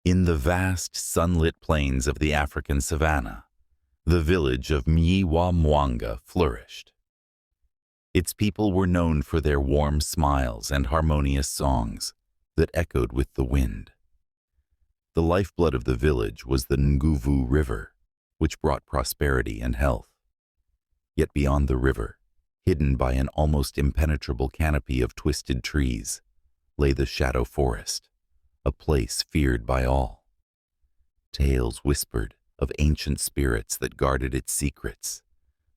In the vast, sunlit plains of the African savanna, the village of Mwanga flourished. Its people were known for their warm smiles and harmonious songs that echoed with the wind. The lifeblood of the village was the Nguvu River, which brought prosperity and health. Yet beyond the river, hidden by an almost impenetrable canopy of twisted trees, lay the shadow forest, a place feared by all. Tales whispered of ancient spirits that guarded its secrets,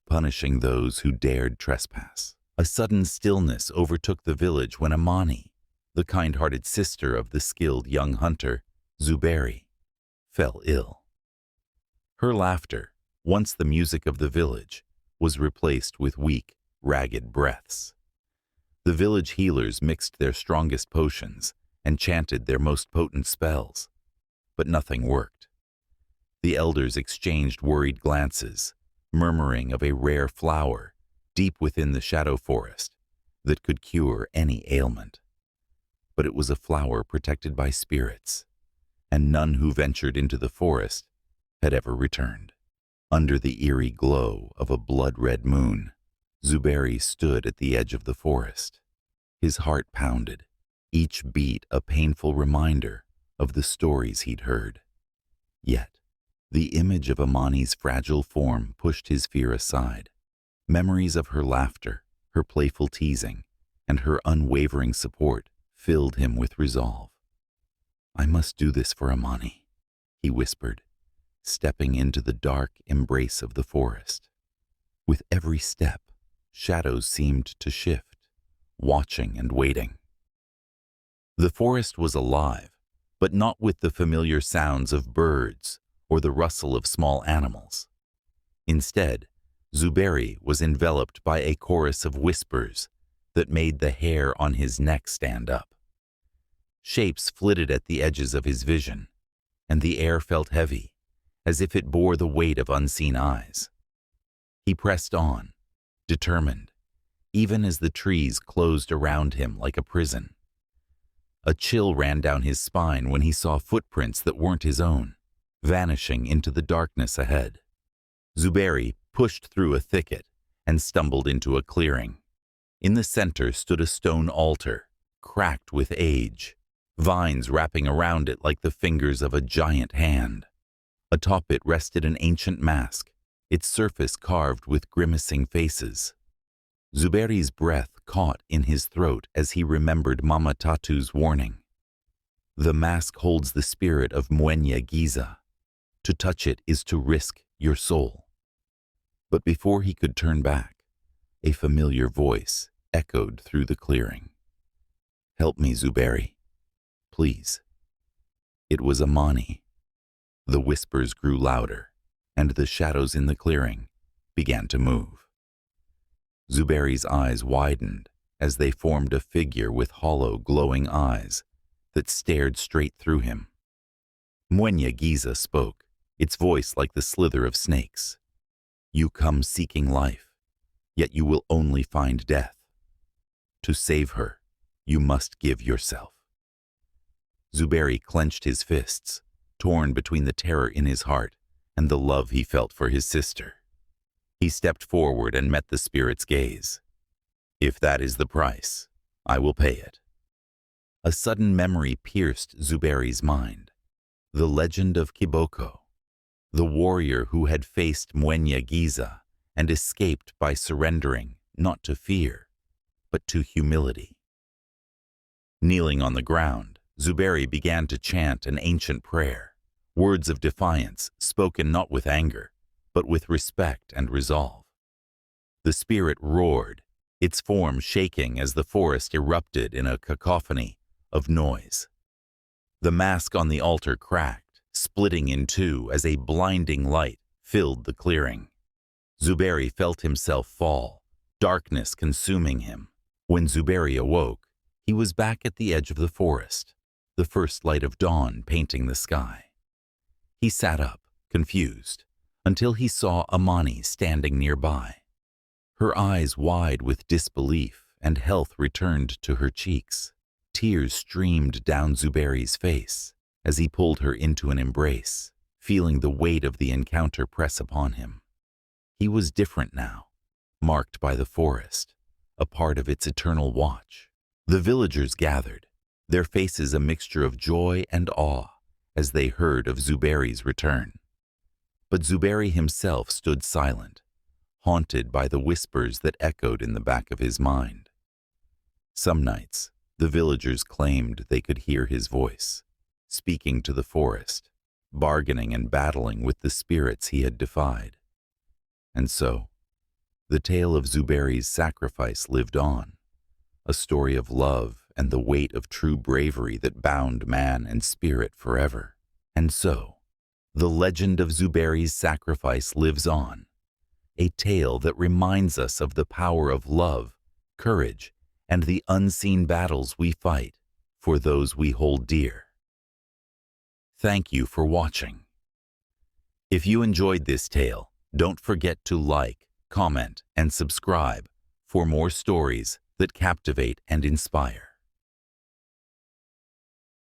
punishing those who dared trespass. A sudden stillness overtook the village when Amani, the kind-hearted sister of the skilled young hunter, Zuberi, fell ill. Her laughter, once the music of the village, was replaced with weak, ragged breaths. The village healers mixed their strongest potions and chanted their most potent spells, but nothing worked. The elders exchanged worried glances, murmuring of a rare flower deep within the shadow forest that could cure any ailment. But it was a flower protected by spirits, and none who ventured into the forest had ever returned. Under the eerie glow of a blood-red moon, Zuberi stood at the edge of the forest. His heart pounded, each beat a painful reminder of the stories he'd heard. Yet, the image of Amani's fragile form pushed his fear aside. Memories of her laughter, her playful teasing, and her unwavering support filled him with resolve. "I must do this for Amani," he whispered, stepping into the dark embrace of the forest. With every step, shadows seemed to shift, watching and waiting. The forest was alive, but not with the familiar sounds of birds or the rustle of small animals. Instead, Zuberi was enveloped by a chorus of whispers that made the hair on his neck stand up. Shapes flitted at the edges of his vision, and the air felt heavy, as if it bore the weight of unseen eyes. He pressed on, determined, even as the trees closed around him like a prison. A chill ran down his spine when he saw footprints that weren't his own, vanishing into the darkness ahead. Zuberi pushed through a thicket and stumbled into a clearing. In the center stood a stone altar, cracked with age, vines wrapping around it like the fingers of a giant hand. Atop it rested an ancient mask, its surface carved with grimacing faces. Zuberi's breath caught in his throat as he remembered Mama Tatu's warning. The mask holds the spirit of Mwenye Giza. To touch it is to risk your soul. But before he could turn back, a familiar voice echoed through the clearing. "Help me, Zuberi. Please." It was Amani. The whispers grew louder, and the shadows in the clearing began to move. Zuberi's eyes widened as they formed a figure with hollow, glowing eyes that stared straight through him. Mwenye Giza spoke, its voice like the slither of snakes. "You come seeking life, yet you will only find death. To save her, you must give yourself." Zuberi clenched his fists, torn between the terror in his heart and the love he felt for his sister. He stepped forward and met the spirit's gaze. "If that is the price, I will pay it." A sudden memory pierced Zuberi's mind. The legend of Kiboko, the warrior who had faced Mwenye Giza and escaped by surrendering not to fear, but to humility. Kneeling on the ground, Zuberi began to chant an ancient prayer, words of defiance spoken not with anger, but with respect and resolve. The spirit roared, its form shaking as the forest erupted in a cacophony of noise. The mask on the altar cracked, splitting in two as a blinding light filled the clearing. Zuberi felt himself fall, darkness consuming him. When Zuberi awoke, he was back at the edge of the forest, the first light of dawn painting the sky. He sat up, confused, until he saw Amani standing nearby. Her eyes wide with disbelief and health returned to her cheeks. Tears streamed down Zuberi's face, as he pulled her into an embrace, feeling the weight of the encounter press upon him. He was different now, marked by the forest, a part of its eternal watch. The villagers gathered, their faces a mixture of joy and awe as they heard of Zuberi's return. But Zuberi himself stood silent, haunted by the whispers that echoed in the back of his mind. Some nights, the villagers claimed they could hear his voice, speaking to the forest, bargaining and battling with the spirits he had defied. And so, the tale of Zuberi's sacrifice lived on, a story of love and the weight of true bravery that bound man and spirit forever. And so, the legend of Zuberi's sacrifice lives on, a tale that reminds us of the power of love, courage, and the unseen battles we fight for those we hold dear. Thank you for watching. If you enjoyed this tale, don't forget to like, comment, and subscribe for more stories that captivate and inspire.